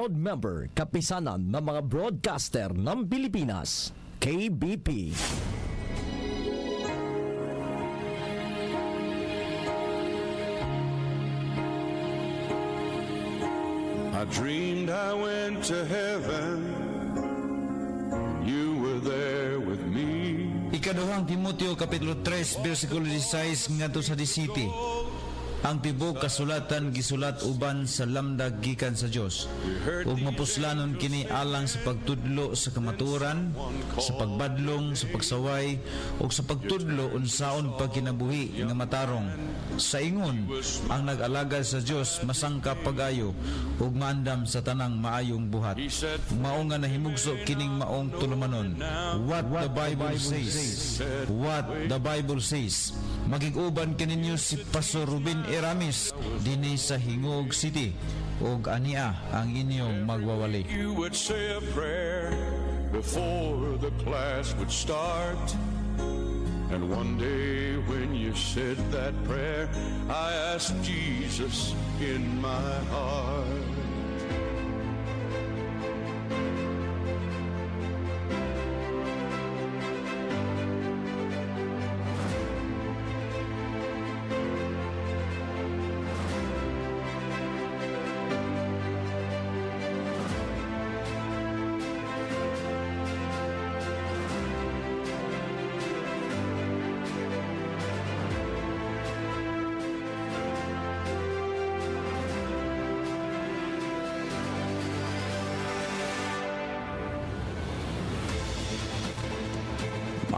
Proud member, kapisanan ng mga broadcaster ng Pilipinas, KBP. I dreamed I went to heaven, you were there with me. Ikaduhang Timoteo Kapitulo 3 versikulo 16 ngadto sa 17. Ang tibok kasulatan gisulat uban sa lamdag gikan sa Dios ug mapuslanon kini alang sa pagtudlo sa kamatuoran, sa pagbadlong, sa pagsaway ug sa pagtudlo unsaon pagkinabuhi nga matarong. Sa ingon ang nag-alagad sa Dios masangkap pagayo ug maandam sa tanang maayong buhat. Mao nga nahimugso kining maong tulumanon. What the Bible says. What the Bible says. Magig-uban kaninyo si Pastor Ruben Eramis dinhi sa Hingog City ug ania ang inyong magwawali. You would say a prayer before the class would start. And one day when you said that prayer, I asked Jesus in my heart.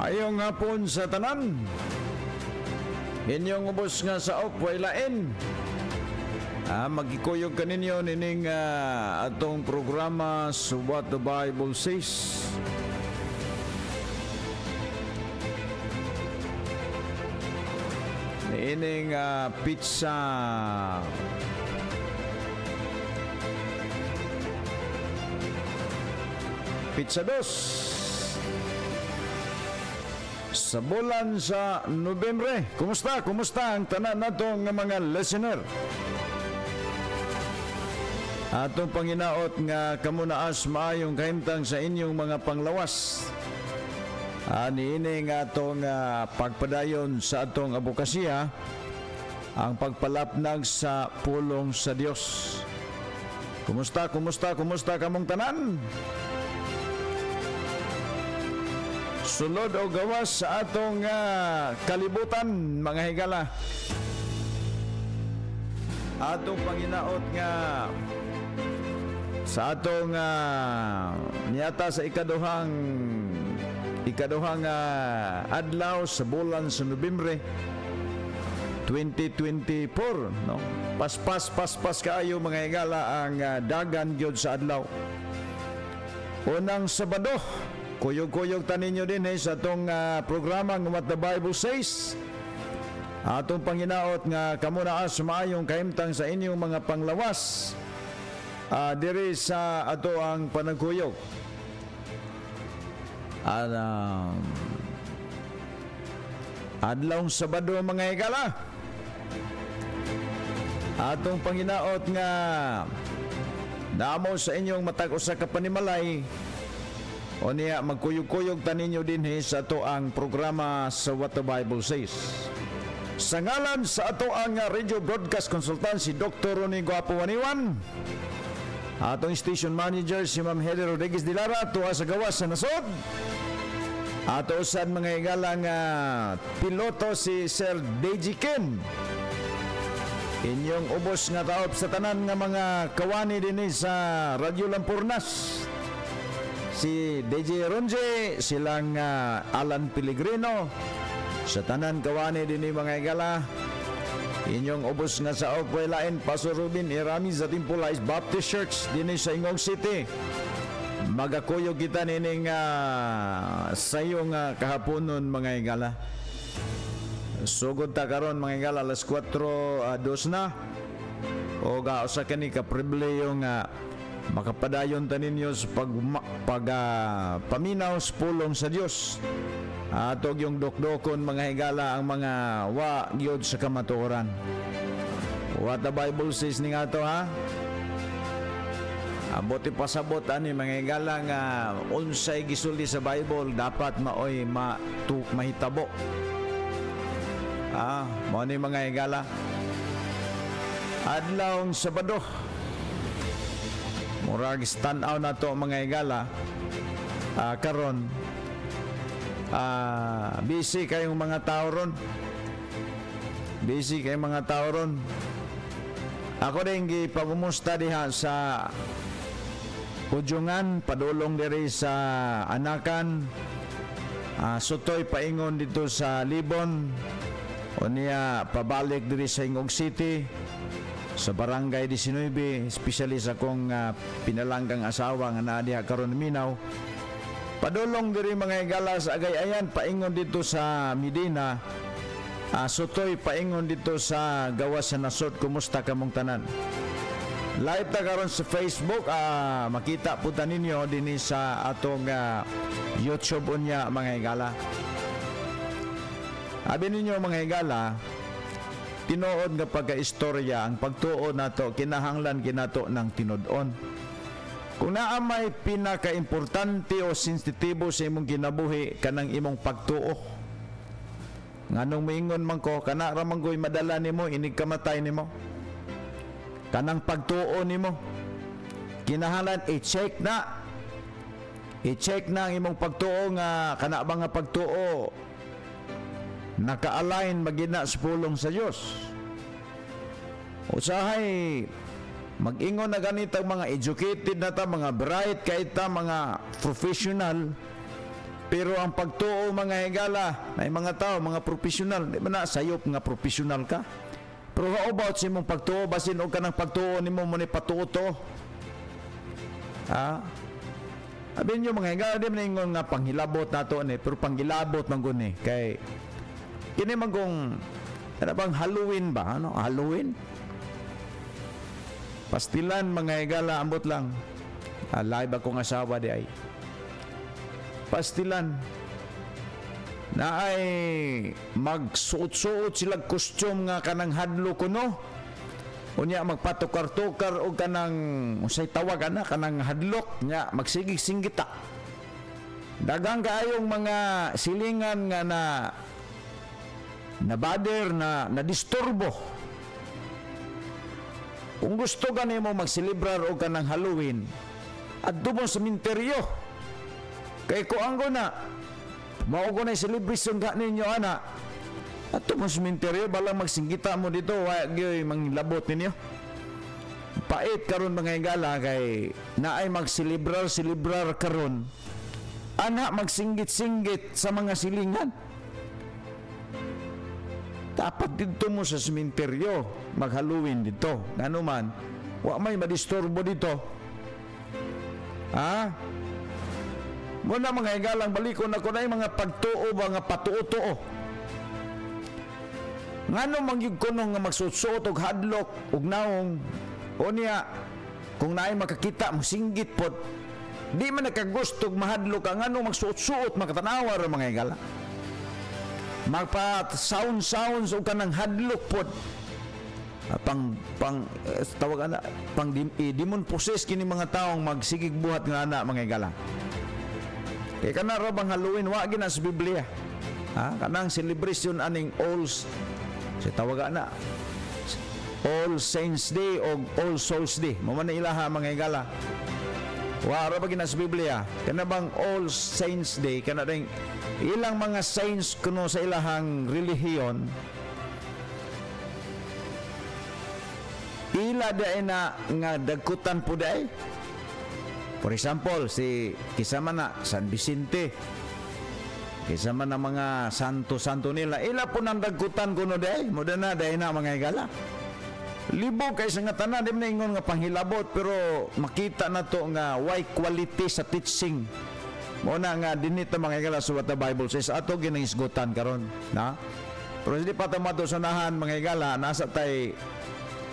Ayong hapon sa tanan. Inyong ubos nga sa way lain. Magkikuyog kaninyo nining atong programa sa What the Bible Says. Ining pizza dos sa bulan sa Nobyembre. Kumusta ang tanan natong mga listener? Atong panginaot nga kamunaas maayong kahimtang sa inyong mga panglawas. Niini nga atong pagpadayon sa atong abokasya, ang pagpalapnag sa pulong sa Dios. Kumusta kamong tanan? Sulod o gawas sa atong kalibutan, mga higala. Atong panginaot nga sa atong niyata sa ikaduhang adlaw sa bulan sa Nobyembre 2024, no? Paspas kaayo, mga higala, ang dagan gyud sa adlaw. Unang Sabado, kuyog-kuyog taninyo din sa atong programa ng What the Bible Says. Atong panginaot nga kamunaas maayong kahimtang sa inyong mga panglawas diri sa ato ang panagkuyog. Adlawng Sabado, mga higala. Atong panginaot nga namo sa inyong matag usa ka panimalay. O niya, magkuyog-kuyog taninyo din sa ato ang programa sa What the Bible Says. Sa ngalan sa ato ang Radio Broadcast Consultant, si Dr. Ronnie Guapo Waniwan, atong station manager si Ma'am Hedy Rodriguez de Lara, tuwa sa gawas sa nasod. Ato usad, mga higalang piloto, si Sir Deji Ken. Inyong ubos nga taop sa tanan nga mga kawani din sa Radyo Lampurnas. Si DJ Ronje, silang Alan Pellegrino, sa tanan kawani din mga higala. Inyong ubos nga sa Opway Lain, Pastor Ruben Eramis sa Timpulais Baptist Church din sa Ingog City. Magakuyog kita nining sayong kahaponon, mga higala. Sugod ta karon, mga higala, alas 4:02 na. O usa kani ka prible yung makapadayon taninyo sa paminaw sa pulong sa Dios. Atog yung dokdokon, mga higala, ang mga wa gyud sa kamatuoran. What the Bible says ni nga to, ha? Abot pasabot ani mga higala nga unsay gisulti sa Bible dapat maoy mahitabo. Mao ni mga higala. Adlawng Sabado. Murag stand-out na to mga higala. Karon busy kayong mga tao ron. Busy kayong mga tao ron. Ako rin gipagumusta diha sa Ujungan, padulong diri sa Anakan. Sutoy paingon dito sa Libon. O niya pabalik diri sa Ingog City, sa Barangay 19, especially sa kong pinalanggang asawa nga naa diha karon Minaw. Padulong diri mga higala sa Agayayan, paingon dito sa Medina. Sutoy paingon dito sa Gawas sa Nasod. Kumusta kamong tanan? Live ta karon sa Facebook. Makita po ta ninyo dinhi sa atong YouTube unya mga higala. Abi ninyo mga higala, tinuod nga pagkaistorya ang pagtuo nato kinahanglan kinato ng tinud-on. Kung naa may pinaka-importante o sensitibo sa imong kinabuhi kanang imong pagtuo. Nganong miingon man ko kana ra man goy madala nimo inig kamatay nimo. Kanang pagtuo nimo. Kinahanglan i-check na. I-check na ang imong pagtuo nga kana ba nga pagtuo naka-align magina sa pulong sa Dios. Usahay mag-ingon na ganitang mga educated na ta, mga bright kay ta, mga professional, pero ang pagtuo mga higala na mga tao, mga professional, di ba na sayop nga professional ka? Pero how about sa imong pagtuo, basin o ka ng pagtuo ni mo ni patuto? Abin nyo mga higala, di ba na ingon nga panghilabot na to ni, pero panghilabot man guni, kay kini man kung ano bang Halloween ba? Ano? Halloween? Pastilan mga higala, ambot lang. Live akong asawa di ay. Pastilan. Na ay magsuot-suot sila costume nga kanang hadlo kuno. Unya magpatukar-tukar o kanang usay tawag na kanang hadlok nya magsigig-singgita. Dagang kaayong mga silingan nga na bader na disturbo. Kung gusto ka nimo magselebrar o ka ng Halloween at dumon sa minteryo kay ko anggo na mao ko na celebration ka ninyo ana at dumon sa minteryo balang magsinggita mo dito wa gyoy manglabot ninyo pait karon mga higala kay naay magselebrar karon ana magsinggit-singgit sa mga silingan. Dapat dito mo sa sementeryo mag-Halloween dito. Ano man, wa may madisturbo dito. Muna mga higalang balikon ako na yung mga pagtuo, mga patuo-tuo. Ngano mangyug ko nung magsuot-suot og hadlok og naong o niya kung naay makakita mo singgit pod di man nakagustog mahadlok ka ngano magsuot-suot makatanawa ra mga higala. Magpa-sound-sounds o ka ng hadlok pod tawag ana demon possess kini mga taong magsigig buhat nga ana mga higala. Kaya kana ra bang Halloween wa gina sa Biblia. Kanang celebration aning All Saints Day o All Souls Day. Mo man ilaha mga higala. Wa ra ba gina sa Biblia? Kana bang All Saints Day kana ring ilang mga saints kuno sa ilahang relihiyon ila daay na nga dagkutan po daay. For example, si kisama na San Vicente, kisama na mga santo-santo nila, ila po nang dagkutan kuno daay, muda na daay na mga higala. Libo kay sa nga tanan, di na ingon nga panghilabot, pero makita na to nga why quality sa teaching. Muna nga dinito mga higala sa what the Bible says, ato ginahisgutan karon na. Pero hindi pa tamato sanahan mga higala, nasa tay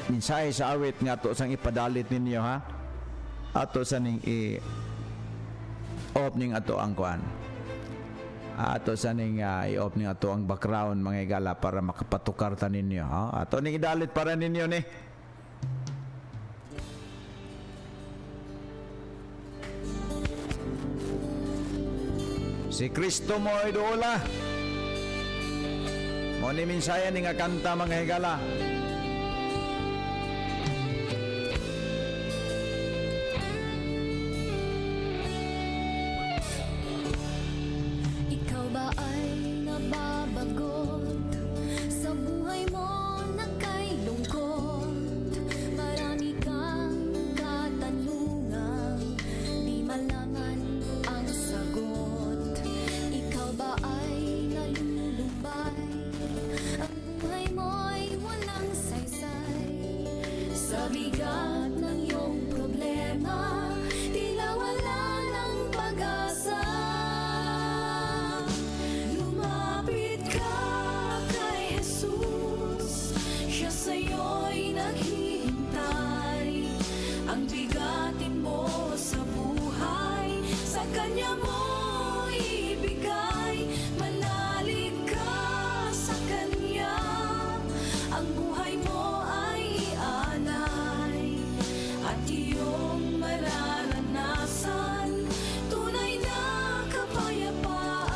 mensahe sa awit nga to sang ipadalit ninyo ha. Ato sa ning opening ato ang kuan. Ato sa ning i-opening ato ang background mga higala para makapatukar ta ninyo ha. Ato ning idalit para ninyo ni. Si Kristo mo idoola. Mo ni minsaya ni nga kanta mga higala. Ikaw ba ay nababagot sa buhay mo na kay lungkot? Marami kang katanungan, di malaman ang sagot. Ikaw ba ay nalulumbay? Ang buhay mo'y walang saysay. Sa bigat ng iyong problema, tila wala ng pag-asa. Lumapit ka kay Jesus, siya sa'yo'y naghihintay. Ang bigatin mo sa buhay, sa Kanya mo ibigay. Manalig ka sa Kanya, ang buhay mo ay ialay. At iyong mararanasan tunay na kapayapaan.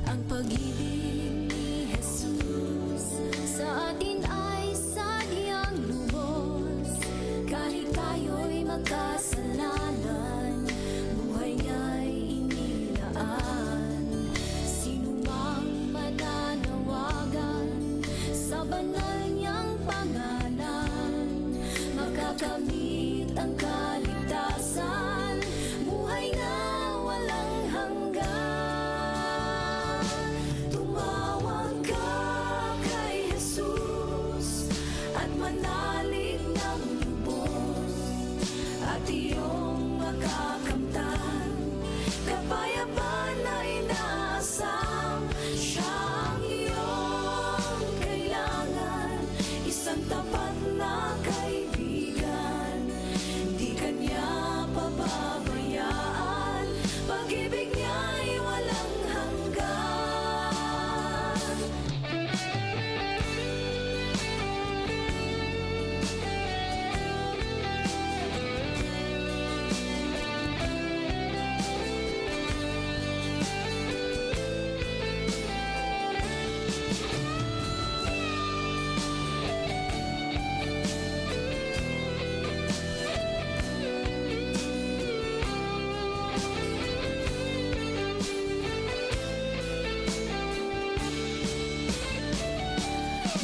Ang pag-ibig ni Jesus sa atin ay sadyang lubos. Kahit tayo'y magkasalanan, buhay niya'y inilaan. Sino mang mananawagan sa banal niyang pangalan, makakamit ang kaligtasan, buhay na walang hanggan. Tumawag ka kay Jesus at manalig ng lubos, at iyong makakamtan kapayapaan na inaasam. Siya ang iyong kailangan, isang tapat na kaibigan. Di Kanya pababayaan, pag-ibig niya'y walang hanggan.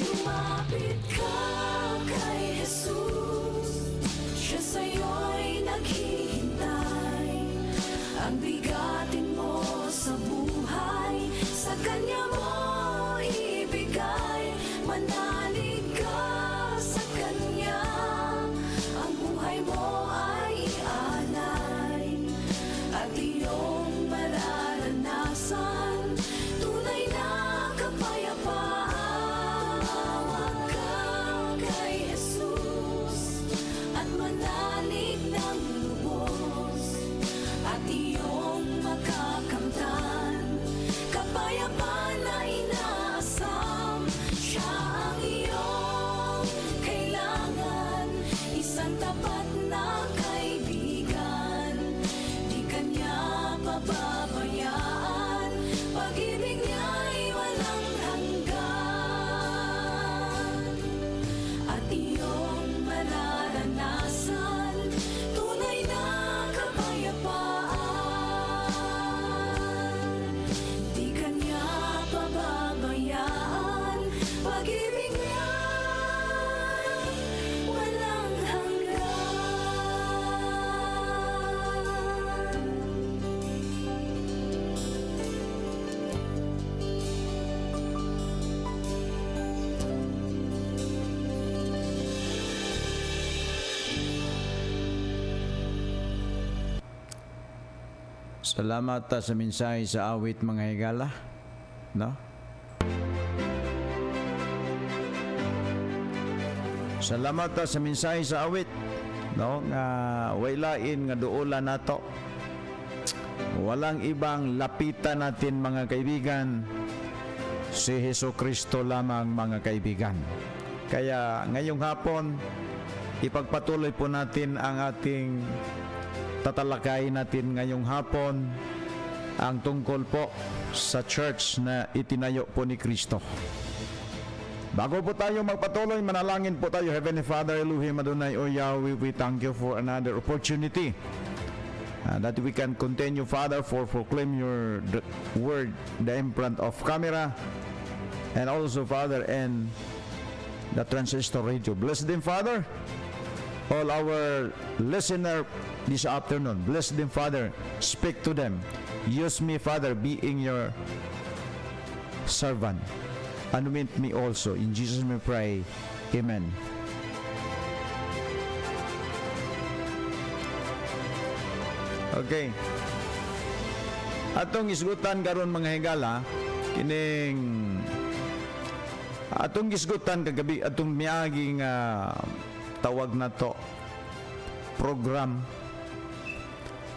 Lumapit ka kay Jesus, siya sa'yo'y naghihintay. Ang bigatin mo sa buhay, sa Kanya mo ibigay. Manalig ka sa Kanya, ang buhay mo ay ialay. At iyong mararanasan tunay na kapayapaan. Tumawag ka kay Jesus at manalig ng lubos, at iyong makakamtan kapayapaan na inaasam. Siya ang iyong kailangan, isang tapat na kaibigan. Di Kanya pababayaan, pag-ibig niya'y walang hanggan. At iyong mararanasan tunay na kapayapaan. Di Kanya pababayaan, pag-ibig niya'y walang hanggan. Salamat sa mensahe sa awit mga higala. No? Salamat sa mensahe sa awit. No? Nga wailain nga duola nato. Walang ibang lapitan natin mga kaibigan, si Jesucristo lamang mga kaibigan. Kaya ngayong hapon, ipagpatuloy po natin ang ating tatalakayin natin ngayong hapon ang tungkol po sa church na itinayo po ni Kristo. Bago po tayo magpatuloy, manalangin po tayo. Heavenly Father, Elohim Adonai, O Yahweh, we thank you for another opportunity that we can continue, Father, for proclaim your word in front of camera, and also, Father, and the transistor radio. Bless them, Father, all our listener this afternoon. Bless them, Father. Speak to them. Use me, Father, being your servant. Anoint me also. In Jesus' name we pray. Amen. Okay. Atong isgutan karon mga higala, kining atong gisgutan kagabi atong miaging tawag na to program.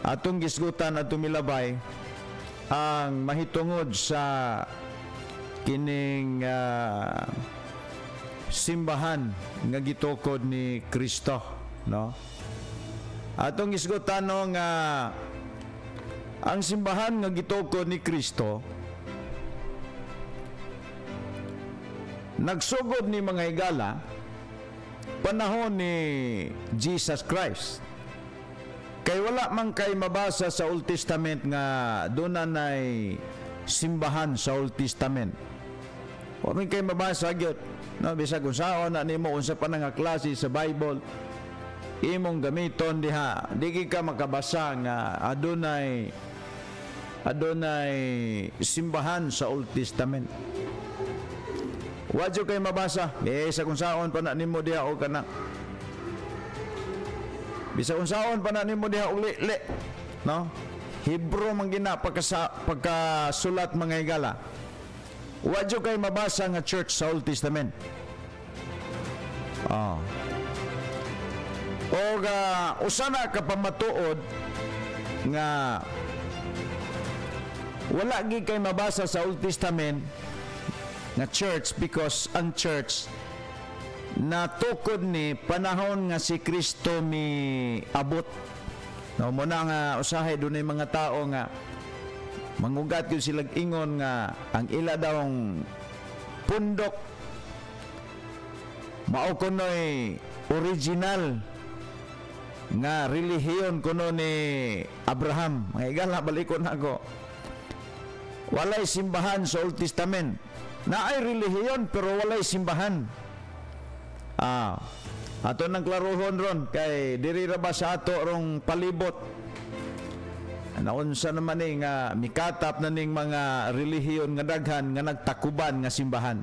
Atong gisgutan atong milabay ang mahitungod sa kining simbahan nga gitukod ni Kristo, no? Atong gisgutan nga ang simbahan nga gitukod ni Kristo nagsugod ni mga higala panahon ni Jesus Christ. Kay wala man kay mabasa sa Old Testament nga doon nay simbahan sa Old Testament. Wa man kay mabasa gyud, no, bisag unsaon na nimo unsa pa nga klase sa Bible imong gamiton diha, di ka makabasa nga adunay simbahan sa Old Testament. Wadyo kay mabasa, sa kung saon pa na nimo diha o kana. Bisa kung saon pa na nimo diha uli, no? Hebro man gina pagkasulat mga higala. Wadyo kay mabasa nga church sa Old Testament. O usana ka pamatuod nga wala gi kay mabasa sa Old Testament nga church, because ang church natukod ni panahon nga si Kristo mi abot. No, muna nga usahay dunay mga tao nga mangugat yun silang ingon nga ang ila dawong pundok mao kunoy original nga relihiyon kuno ni Abraham. Mga igala, balikon ako. Walay simbahan sa Old Testament. Naay relihiyon pero walay simbahan. Ato nang klaruhon ron kay diri ra ba sa ato rong palibot. Naunsa naman ni nga mikatap na ning mga relihiyon nga daghan nga nagtakuban nga simbahan.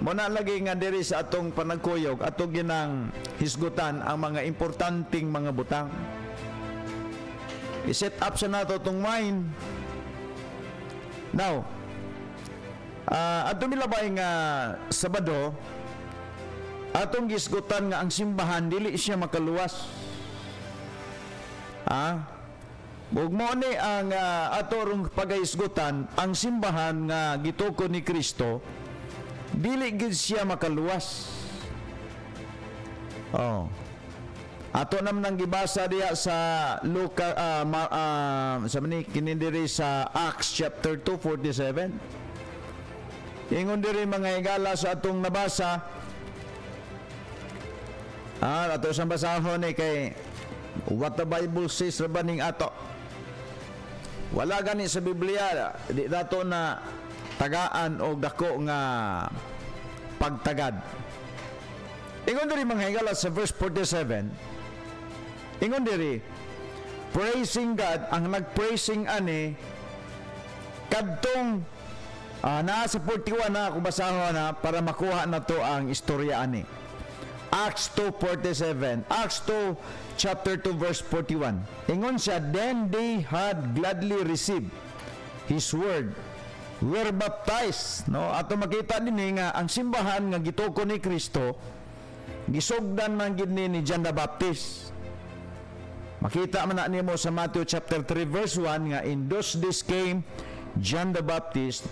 Muna lagi nga diri sa atong panagkuyog ato ginang hisgutan ang mga importanteng mga butang. I-set up sa nato tong mind. Now, atong milabay nga Sabado, atong gisgutan nga ang simbahan dili siya makaluwas. Ug mo ni ang ato rong pagahisgutan, ang simbahan nga gitukod ni Kristo dili gid siya makaluwas. Ato nam nang gibasa diha sa Luka sa mani kinindiri sa Acts chapter 2:47. Ingon diri mga higala sa atong nabasa. Ato sa basahon ni kay what the Bible says rabaning ato. Wala gani sa Biblia di dato na tagaan o dako nga pagtagad. Ingon diri mga higala sa verse 47. Ingon diri, praising God, ang nag-praising ani kadtong naa sa 41 na kung basahon na para makuha na to ang istorya ani. Acts 2:47. Acts 2 chapter 2 verse 41. Ingon siya, then they had gladly received his word, were baptized. No, ato makita din nga ang simbahan nga gitukod ni Kristo gisugdan man gid ni John the Baptist. Makita man na nimo sa Matthew chapter 3 verse 1 nga in those days came John the Baptist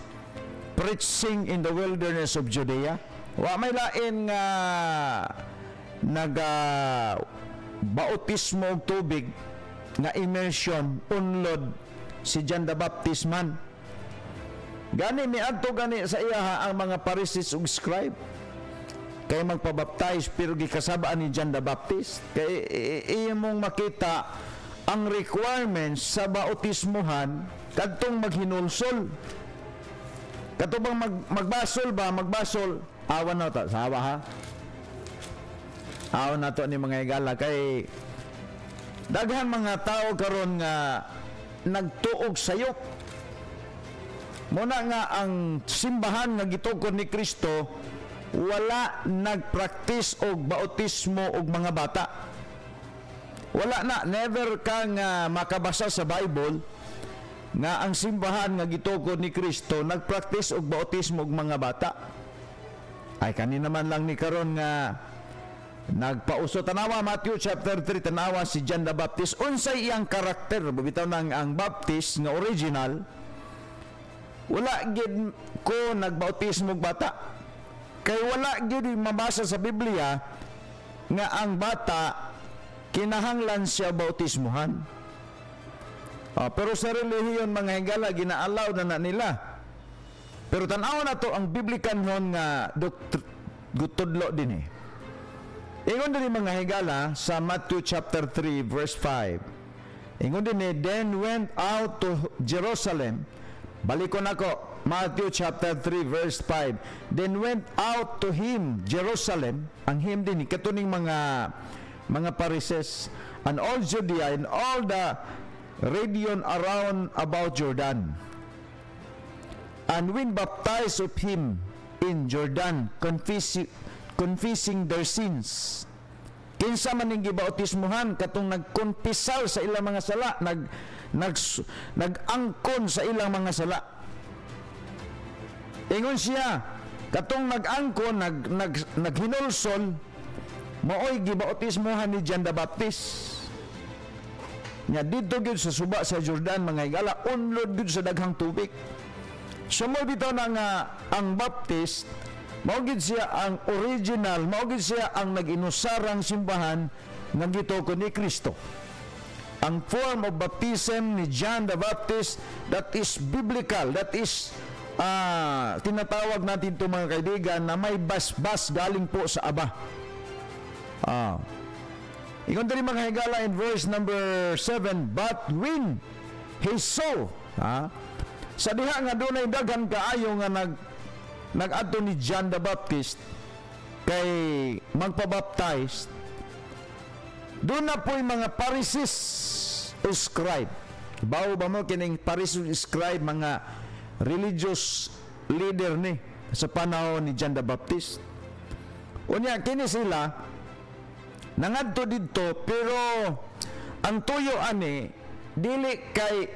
preaching in the wilderness of Judea Wa may lain nga bautismo og tubig nga immersion unlod si John the Baptist man. Gani miadto gani sa iya ang mga Pharisees ug scribe kay magpabaptize pero gikasabaan ni John the Baptist. Kay iya mong makita ang requirements sa bautismuhan kadtong maghinulsol. Katubang magbasol, awan na ta, sawa ha? Awan na to ni mga igala, kay daghan mga tao karon nga nagtuog sayop. Muna nga ang simbahan nga gitukod ni Kristo, wala nagpractice og bautismo og mga bata. Wala na, never kang makabasa sa Bible nga ang simbahan nga gitukod ni Kristo nagpractice og bautismo og mga bata. Ay kanina man lang ni karon nga nagpauso tanawa Matthew chapter 3 tanawa si John the Baptist unsay iyang karakter bitaw nang ang Baptist nga original wala gid ko nagbautismo og bata kay wala gid mabasa sa Biblia nga ang bata kinahanglan siya bautismuhan. Pero sa relihiyon mga higala ginaalaw na nila. Pero tanaw na to ang biblikanhon nga gutudlo din eh. Ingon din mga higala sa Matthew chapter 3 verse 5. Ingon din eh, then went out to Jerusalem. Balikon ako, Matthew chapter 3 verse 5. Then went out to him, Jerusalem, ang him din, katuning mga Pharisees, and all Judea and all the region around about Jordan. And when baptized of him in Jordan, confessing their sins. Kinsa man ning gibautismuhan katong nagkonfesal sa ilang mga sala, nag-angkon sa ilang mga sala. Ingon siya, katong nag-angkon, naghinulsol, maoy gibautismuhan ni John the Baptist. Nya dito gyud sa suba sa Jordan mga higala unlod gyud sa daghang tubig. Sumo bitaw na nga ang Baptist mao gyud siya ang original, mao gyud siya ang nag-inusarang simbahan nga gitukod ni Kristo. Ang form of baptism ni John the Baptist that is biblical, that is tinatawag natin ito mga kaibigan na may basbas galing po sa Aba. Ingon din mga higala in verse number 7, but when he saw, sa diha nga dunay daghan kaayo nga nag-adto ni John the Baptist kay magpabaptize, doon na po'y mga Pharisees o scribe. Bawo ba mo kining Pharisees o scribe, mga religious leader ni sa panahon ni John the Baptist. Unya kini sila nangadto didto pero ang tuyo ani dili kay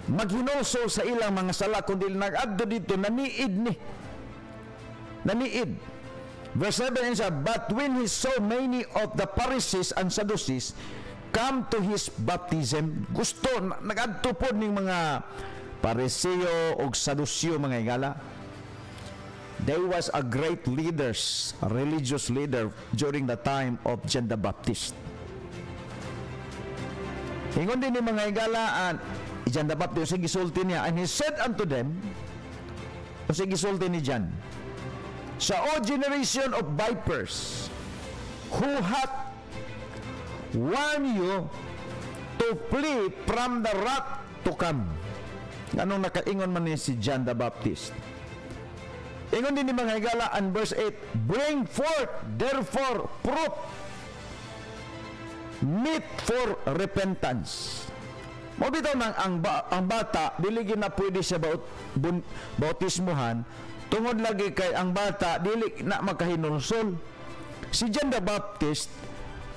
maghinulsol sa ilang mga sala kundi nagadto didto naniid. Verse 7 says, but when he saw many of the Pharisees and Sadducees come to his baptism, gusto nagadto pod ning mga Pariseo ug Saduseo mga higala. There was a great leaders, a religious leader during the time of John the Baptist. Ingon din ni mga higala, John the Baptist, sige gisulti niya, and he said unto them, sige gisulti ni John, sa o generation of vipers, who hath warned you to flee from the wrath to come? Anong nakaingon man ni si John the Baptist? Ingon din ni mga higala and verse 8, bring forth therefore fruit meet for repentance. Mabitaw nang ang bata dili na pwede siya bautismuhan tungod lagi kay ang bata dili na makahinulsol. Si John the Baptist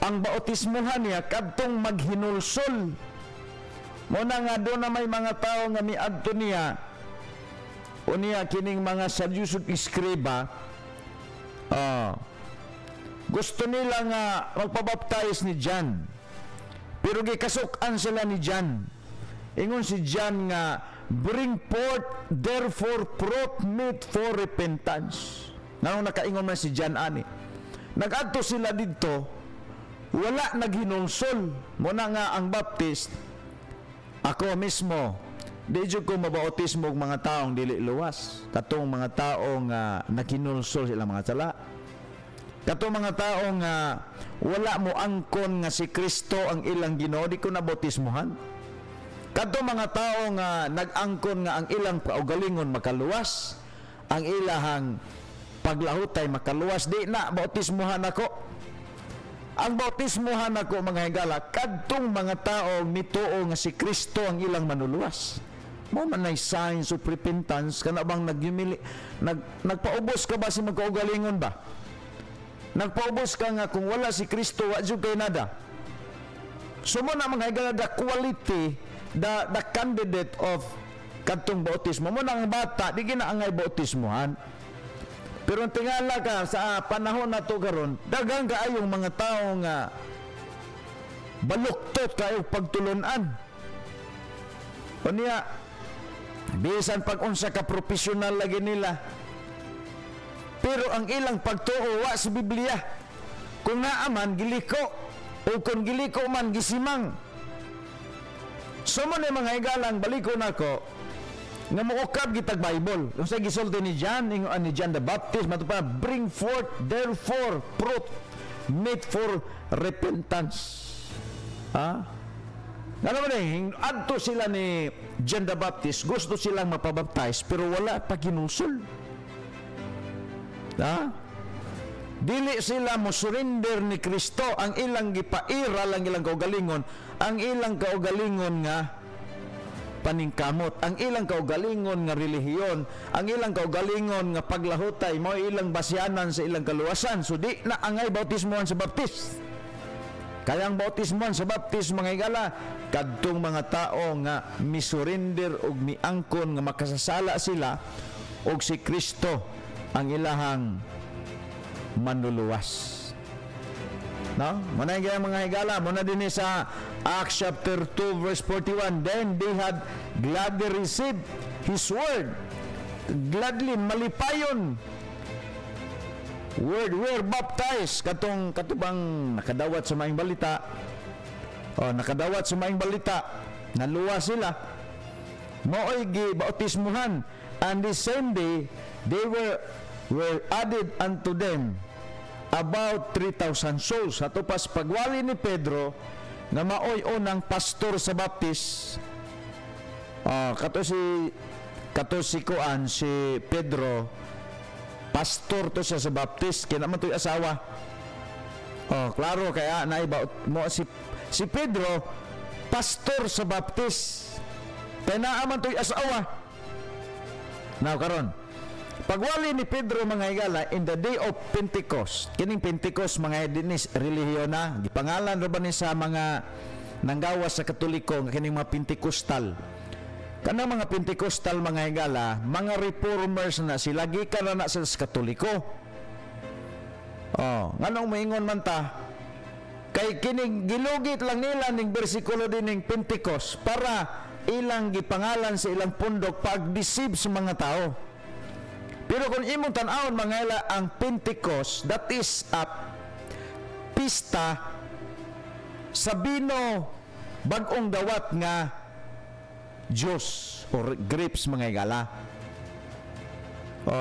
ang bautismuhan niya kadtong maghinulsol. Muna nga doon na may mga tao nga miadto niya unya kining mga Sadduceo iskriba, gusto nila nga magpabaptize ni John, pero gikasukan sila ni John. Ingon si John nga, bring forth therefore fruit meet for repentance. Nganong nakaingon man si John ani. Nagadto sila didto, wala naghinulsol. Muna nga ang Baptist, ako mismo, di jud ko mabautismo og mga taong dili luwas. Katong mga taong naghinulsol sila mga sala. Katong mga taong wala mo angkon nga si Kristo ang ilang Ginoo, di ko nabautismohan. Katong mga taong nag-angkon nga ang ilang kaugalingon makaluwas, ang ilahang paglahutay makaluwas, di na bautismohan ako. Ang bautismohan ako mga higala, kadtong mga taong nituo nga si Kristo ang ilang manuluwas. Mo man nay signs of repentance kana bang nagpaubos ka ba si magkaugalingon ba? Nagpaubos ka nga kung wala si Kristo wa jud kay nada. So mo na mga higala, the quality, the candidate of kadtong bautismo mo nang bata di ginaangay bautismohan. Pero tingala ka sa panahon na to karon, daghang kaayong mga tao nga baluktot kayo pagtulunan. O niya, bisan pag unsa ka professional lagi nila. Pero ang ilang pagtuo wa sa Biblia. Kung naaman giliko o kung giliko man gisimang. So mo na mga higalang baliko nako nga muukab gitag Bible. Kung sa gisulti ni John, ni John the Baptist, matupa, bring forth therefore fruit meet for repentance. Ha? Ano ba na, adto sila ni John the Baptist, gusto silang mapabaptize, pero wala pa kinulsol. Ha? Dili sila mo surrender ni Kristo, ang ilang gipaira lang ilang kaugalingon, ang ilang kaugalingon nga paningkamot, ang ilang kaugalingon nga relihiyon, ang ilang kaugalingon nga paglahutay, mo ilang basyanan sa ilang kaluwasan. So di na angay bautismohan sa Baptist. Kaya ang bautismohan sa Baptist mga higala, kadtong mga tao nga misurrender og miangkon nga makasasala sila og si Kristo ang ilahang manluluwas. No? Muna yung mga higala, muna din sa Acts chapter 2 verse 41, then they had gladly received His word. Gladly, malipayon. Were baptized. Katubang nakadawat sa maing balita. Nakadawat sa maing balita. Naluwa sila. Mao'y bautismuhan. And the same day, they were added unto them about 3,000 souls. Ato pas pagwali ni Pedro nga maoy unang pastor sa Baptist. Kato si Kuan, si Pedro, pastor to siya sa Baptist, kaya naman to'y asawa. Klaro, kaya naiba mo si Pedro, pastor sa Baptist, kaya naaman to'y asawa. Now, karon, pagwali ni Pedro mga higala in the day of Pentecost, kining Pentecost mga dinis relihiyon na gipangalan ra ba ni sa mga nanggawas sa Katoliko nga kining mga Pentecostal. Kanang mga Pentecostal mga higala, mga reformers na sila gikan na sa Katoliko. Nganong moingon man ta kay kining gilugit lang nila ning bersikulo din ning Pentecost para ilang gipangalan sa ilang pundok pag-deceive sa mga tao. Pero kung imong tan-awon mga higala, ang Pentecost, that is a pista sa bino bag-ong dawat nga Diyos or grapes mga higala.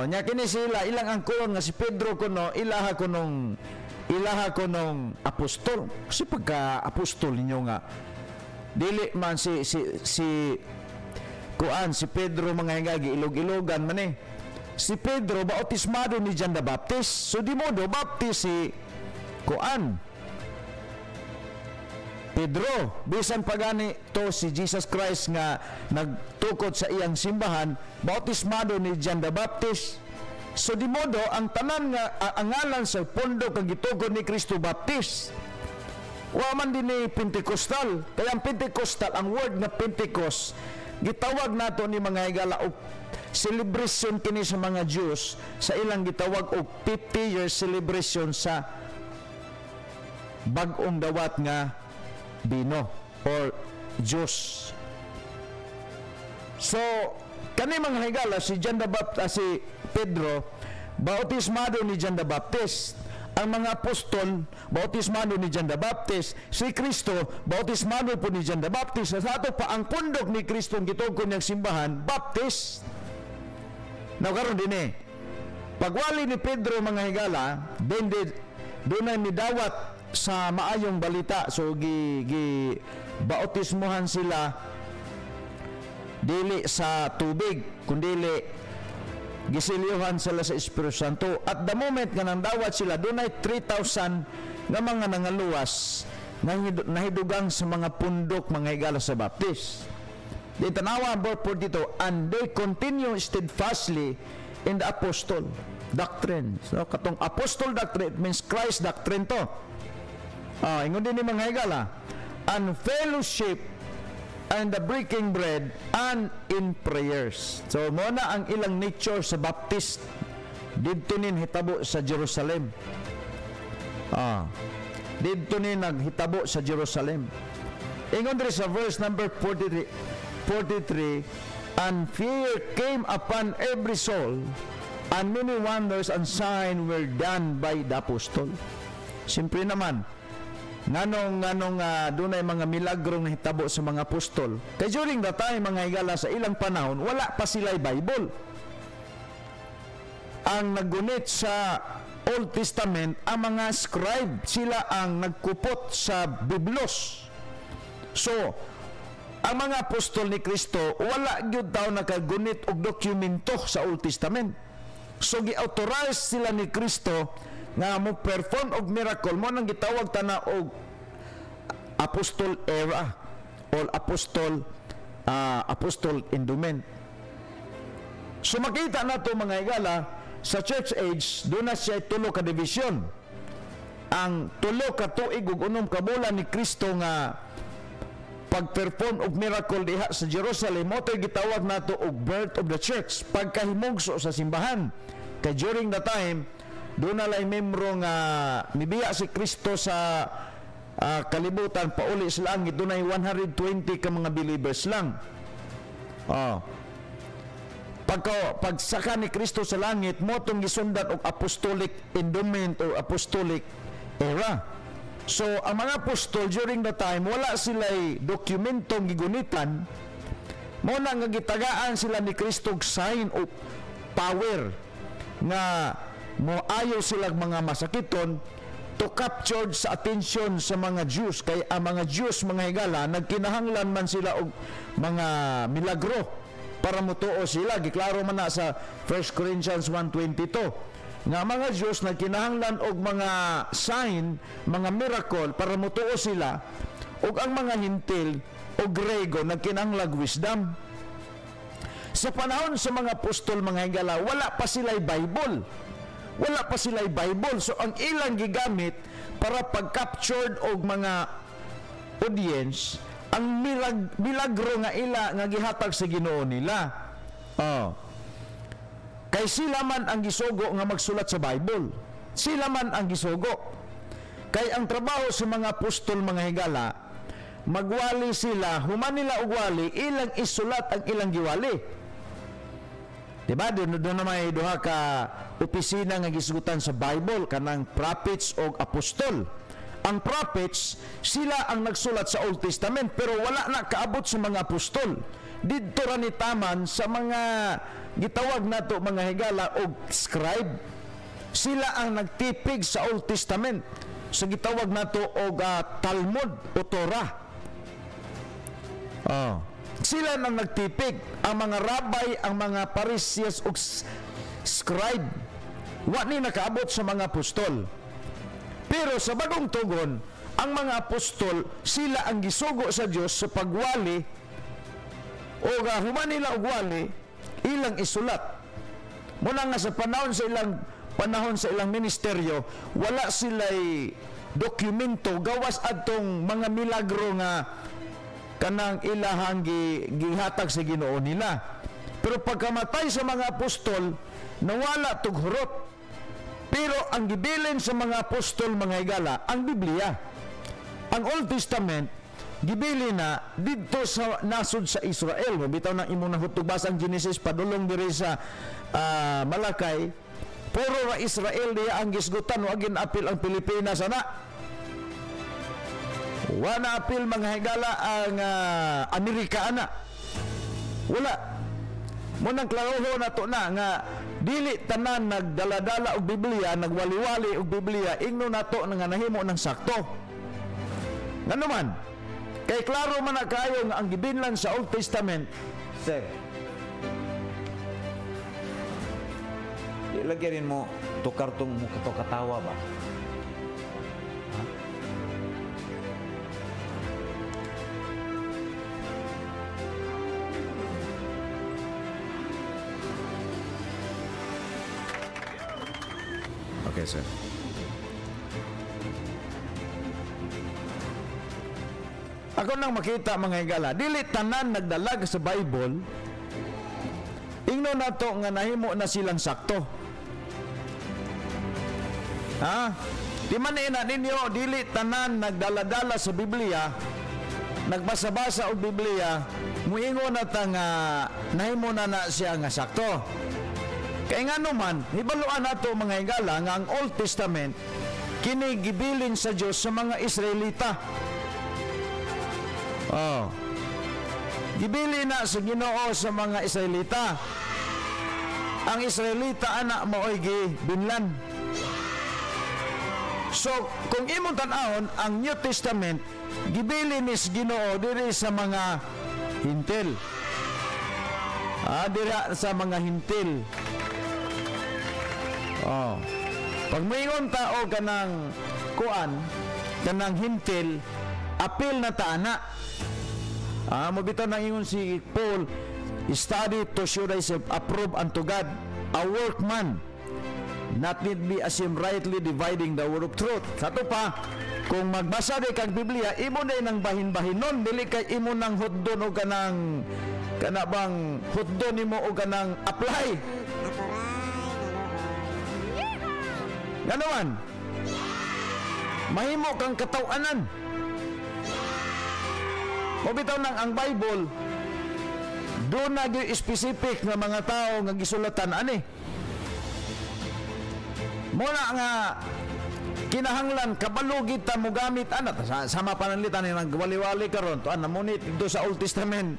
Nya kini sila ilang angkon nga si Pedro kuno ilaha ko nung apostol. Kasi pagka apostol ninyo nga dili man si Kuan si Pedro mga higala ilog-ilogan man eh. Si Pedro bautismado ni John the Baptist. So di modo baptist si Kuan Pedro, bisan pagani to si Jesus Christ nga nagtukod sa iyang simbahan, bautismado ni John the Baptist. So di modo ang tanan nga angalan sa pondo kag gitukod ni Kristo Baptist. Wa man din ni Pentecostal. Kaya ang Pentecostal, ang word na Pentecost, gitawag nato ni mga higala og celebration kini sa mga Jews sa ilang gitawag og 50 years celebration sa bag-ong dawat nga bino or Diyos. So kani mga higala si John the Baptist, si Pedro bautismado ni John the Baptist. Ang mga apostol, bautismado ni John the Baptist. Si Kristo, bautismado po ni John the Baptist. Sa ato pa, ang pundok ni Kristo ang gitugon niyang simbahan, Baptist. Karon din pagwali ni Pedro mga higala, doon ay midawat sa maayong balita. So bautismohan sila dili sa tubig, kundili gisilyohan sila sa Espiritu Santo. At the moment nga nandawat sila, doon ay 3,000 nga mga nangaluwas nahidugang sa mga pundok mga higala sa Baptist. Di tanawa ang verse 42, and they continue steadfastly in the apostle doctrine. So katong apostle doctrine, it means Christ doctrine to. Ingon din ni mga higala, and fellowship and the breaking bread and in prayers. So mo na ang ilang nature sa Baptist didto nin hitabo sa Jerusalem. Didto nin naghitabo sa Jerusalem. Ingon diri sa verse number 43, and fear came upon every soul, and many wonders and signs were done by the apostle. Siyempre naman, nganong dunay mga milagrong nahitabo sa mga apostol. Kay during the time mga higala sa ilang panahon, wala pa sila'y Bible. Ang naggunit sa Old Testament, ang mga scribe, sila ang nagkupot sa Biblos. So, ang mga apostol ni Kristo, wala gyud daw nakagunit og dokumento sa Old Testament. So, gi-authorize sila ni Kristo nga mo perform og miracle, mo nang gitawag tana og apostol era or apostol endowment. So makita na to mga higala sa church age, doon na siya tulo ka division. Ang tulo ka tuig ug unom ka bulan ni Kristo nga pag-perform og miracle diha sa Jerusalem, mo to'y gitawag nato og birth of the church, pagkahimugso sa simbahan. Kay during the time, doon na lang membro nga nibiya si Kristo sa kalibutan, pauli sa langit, doon ay 120 ka mga believers lang. Pagsaka ni Kristo sa langit, mo itong gisundan og apostolic endowment o apostolic era. So, ang mga apostol during the time, wala sila'y dokumentong gigunitan, mo na nga gitagaan sila ni Kristo sign of power nga mo ayaw silang mga masakiton to capture sa attention sa mga Jews. Kay ang mga Jews mga higala nagkinahanglan man sila og mga milagro para mutuo sila. Giklaro man na sa 1 Corinthians 1:22 nga mga Jews nagkinahanglan og mga sign, mga miracle para mutuo sila, ug ang mga Hintil o Grego nagkinahanglan wisdom. Sa panahon sa mga apostol mga higala, wala pa sila'y Bible. Wala pa sila'y Bible. So, ang ilang gigamit para pag-captured og mga audience, ang milagro nga ila nga gihatag sa Ginoo nila. Kay sila man ang gisugo nga magsulat sa Bible. Sila man ang gisugo. Kay ang trabaho sa mga apostol mga higala, magwali sila, human nila og wali, ilang isulat ang ilang giwali. Diba? Doon na may duha ka opisina nga gisugutan sa Bible, kanang prophets o apostol. Ang prophets, sila ang nagsulat sa Old Testament, pero wala na kaabot sa mga apostol. Dito ra ni taman sa mga gitawag nato mga higala o scribe. Sila ang nagtipig sa Old Testament. So gitawag nato og Talmud o Torah. Sila nang nagtipig. Ang mga rabbi, ang mga Pharisees o scribe, wa ni nakaabot sa mga apostol. Pero sa bagong tugon, ang mga apostol, sila ang gisugo sa Dios sa pagwali o human nila og wali, ilang isulat. Muna nga sa panahon sa ilang ministeryo, wala sila'y dokumento gawas adtong mga milagro nga kanang ilahang gihatag sa Ginoo nila. Pero pagkamatay sa mga apostol, nawala tug hurot. Pero ang gibilin sa mga apostol mga higala, ang Biblia, ang Old Testament, gibili na dito sa nasod sa Israel. Mabitaw ng imong nahutubas ang Genesis, padulong diri sa Malakay, Puro ra Israel diya ang gisgutan, wag apil ang Pilipinas ana. Wala apil mga higala ang Amerika ana. Wala. Munang klaroho na to na nga dili tanan nagdaladala og Biblia, nagwaliwali og Biblia, ingno nato nga nahimo ng sakto. Ngano man? Kay klaro man na kayo nga ang gibinlan sa Old Testament, sir. Ilagyan mo to kartong mo to katawa ba? Ha? Okay, sir. Ako nang makita mga higala, dili tanan nagdalag sa Bible, ingno na to nga nahimo na silang sakto. Ha? Di man ina ninyo, dili tanan nagdaladala sa Biblia, nagbasa-basa og Biblia, muingon na ta nga nahimo na siya nga sakto. Kaya nga naman, hibaluan nato mga higala nga ang Old Testament kini gibilin sa Dios sa mga Israelita. Oh. Gibili na sa Ginoo sa mga Israelita. Ang Israelita anak maoy gibinlan. So, kung imong tan-awon ang New Testament, gibili ni sa Ginoo diri sa mga hintil. Dira sa mga hintil. Oh. Pag moingon ta o kanang kuan, kanang hintil, apil na ta ana. Mabitaw na ingon si Paul, study to show thyself approved unto God, a workman, not need be ashamed, rightly dividing the word of truth. Sa to pa, kung magbasa di kag Biblia, imo na ng bahin-bahinon, dili kay imo nang hudon o kanang kanabang hudon nimo o kanang apply. Ganoon. Mahimo kang katawanan. Mabitaw nang ang Bible, doon na specific nga mga tao nga gisulatan ani. Muna nga kinahanglan kabalo kita mo gamit ana sama pananlitan ni nagwali-wali karon to ana munit dito sa Old Testament.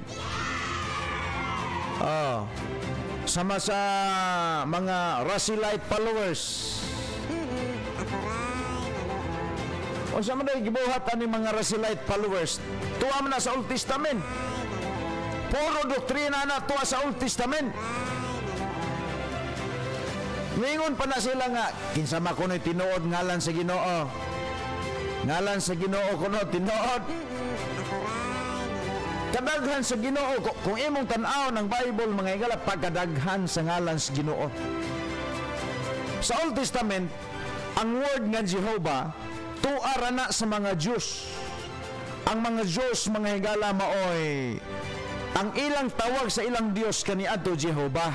Sama sa mga Rasilite followers. O sa man gibuhat ani mga Rasilite followers, tuwa man na sa Old Testament. Puro doktrina na tuwa sa Old Testament. Mingon pa na sila nga, kinsa man kuno'y tinuod ngalan sa Ginoo. Ngalan sa Ginoo kuno tinuod. Kadaghan sa Ginoo, kung imong tan-aw ng Bible mga higala, pagkadaghan sa ngalan sa Ginoo. Sa Old Testament, ang word nga Jehovah tuara na sa mga Diyos. Ang mga Diyos, mga higala, maoy, ang ilang tawag sa ilang Diyos kaniadto Jehovah.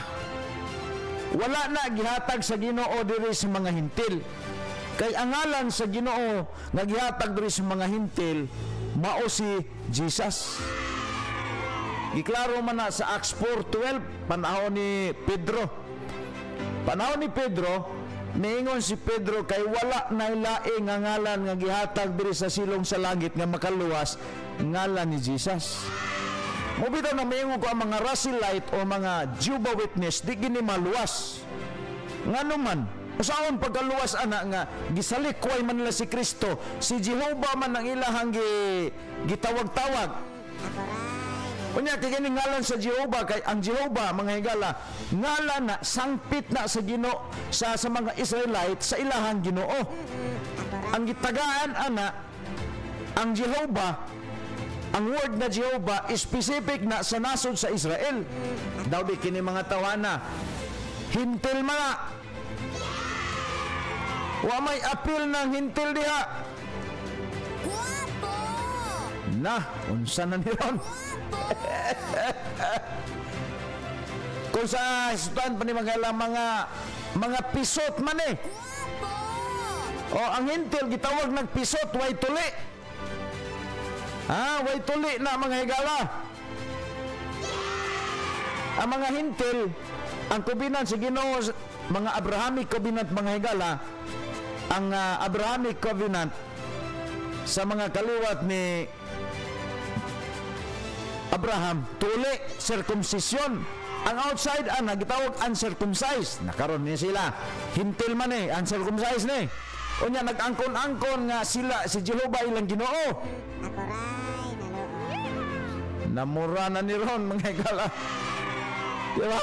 Wala na gihatag sa Ginoo diri sa mga hintil. Kay ang ngalan sa Ginoo nga gihatag diri sa mga hintil mao si Jesus. Giklaro man na sa Acts 4:12 panahon ni Pedro. Panahon ni Pedro, niingon si Pedro kay wala na laing nga ngalan nga gihatag diri sa silong sa langit nga makaluwas, ngalan ni Jesus. Mobitaw na mayingon ko ang mga Rasilite o mga Jehovah Witness di gini maluwas. Ngano man, usaon pagkaluwas ana nga gisalikway man nila si Kristo, si Jehovah man ang ilahang gitawag-tawag. Kunya kay gini ngalan sa Jehovah, kay ang Jehovah mga higala ngalan na sangpit na sa Ginoo sa mga Israelite sa ilahang Ginoo. Ang gitagaan ana ang Jehovah, ang word na Jehovah specific na sa nasod sa Israel. Daw di kini mga tawana hintil mga wa may apil ng hintil diha. Guwapo! Na, unsa na niron? Kung sa sutan pa ni mga pisot man eh. Guwapo! O ang hintil gitawag nagpisot, way tuli. Way tuli na mga higala. Ang mga hintil, ang kubinan sa Ginoo mga Abrahamic covenant mga higala, ang Abrahamic covenant sa mga kaliwat ni Abraham, tuli, circumcision. Ang outside, gitawag uncircumcised. Nakaroon niya sila. Hintil man uncircumcised ni. Unya, nag-angkon-angkon nga sila, si Jehovah ilang Ginoo. Namura na ni Ron, mga higala. Diba?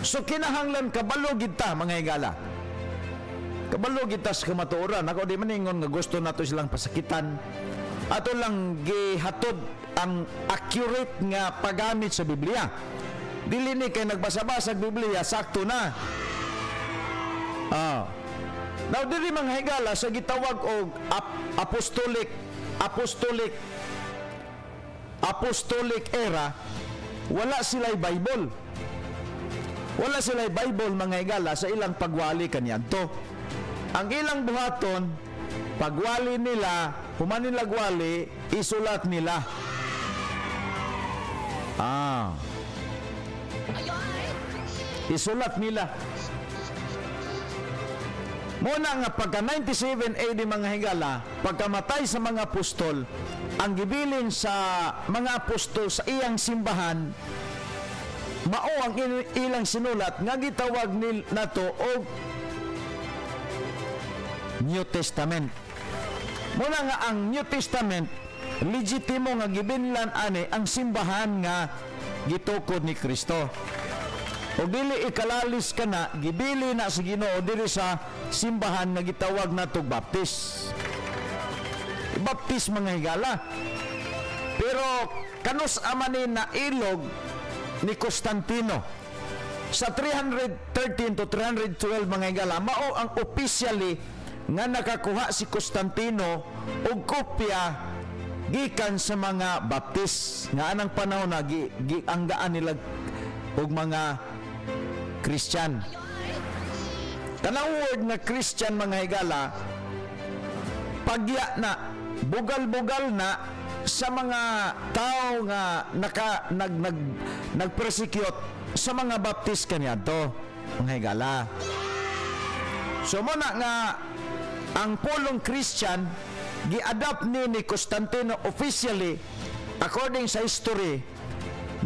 So, kinahanglan kabalo kita, mga higala. Kabalo kita sa kamatuoran. Ako di maningon nga gusto nato silang pasakitan. Ato lang gihatod ang accurate nga paggamit sa Biblia. Dili ni kay nagbasa-basa sa Biblia, sakto na. Now, dili mga higala sa gitawag og apostolic era, wala sila'y Bible. Wala sila'y Bible mga higala sa ilang pagwali kaniadto. Ang ilang buhaton, pagwali nila, humanin lagwali, isulat nila. Isulat nila. Muna nga pagka 97 AD mga higala, pagkamatay sa mga apostol, ang gibilin sa mga apostol sa iyang simbahan, mao ang ilang sinulat nga gitawag nato og New Testament. Muna nga ang New Testament, legitimo nga gibinlan ani ang simbahan nga gitukod ni Kristo. O dili ikalalis ka na, gibili na sa Ginoo dili sa simbahan nga gitawag natog baptis. Baptis mga higala. Pero kanus amanin na ilog ni Constantino sa 313 to 312 mga higala, mao ang officially nga nakakuha si Constantino og kopya gikan sa mga baptis nga anang panahon na gianggaan nila og mga Christian. Kanang word na Christian mga higala, pagya na, bugal-bugal na sa mga tao nga nag-persecute sa mga baptist kaniadto mga higala. So muna nga ang pulong Christian gi-adapt ni Constantino officially according sa history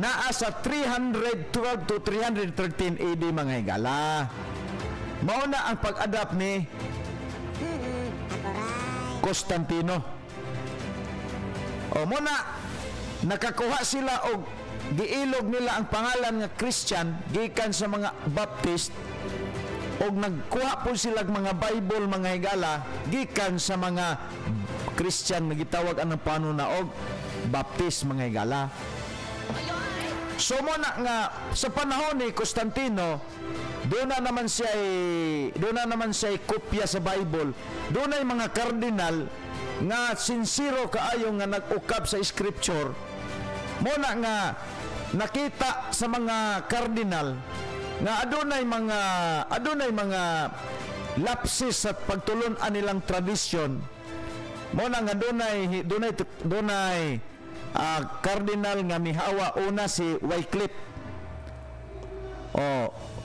naa sa 312 to 313 AD mga higala. Mauna ang pag-adapt ni Constantino. O muna nakakuha sila og giilog nila ang pangalan nga Christian gikan sa mga Baptist og nagkuha po sila mga Bible mga higala gikan sa mga Christian nga gitawag anang panunaog Baptist mga higala. So muna nga sa panahon ni Constantino, doon na naman siya kopya sa Bible. Doon ay mga kardinal nga sincero kaayo nga nag-ukap sa scripture. Muna nga nakita sa mga kardinal nga adunay mga lapses sa pagtulon-an nilang tradisyon. Muna nga dunay cardinal nga mihawa una si Wycliffe.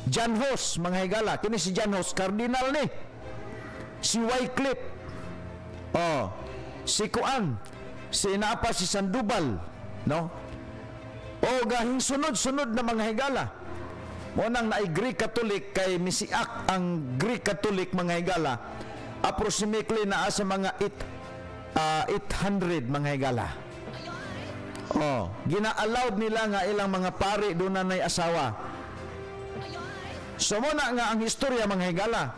John Hus mga higala, kini si John Hus cardinal ni. Si Wycliffe. Si Kuan, si Napa si Sandoval, no? Gahing sunod-sunod na mga higala. Mo nang naay Greek Catholic kay misiak ang Greek Catholic mga higala. Approximately naa sa mga 800 mga higala. Gina-allowed nila nga ilang mga pari doon na nay asawa. So muna nga ang historya mga higala.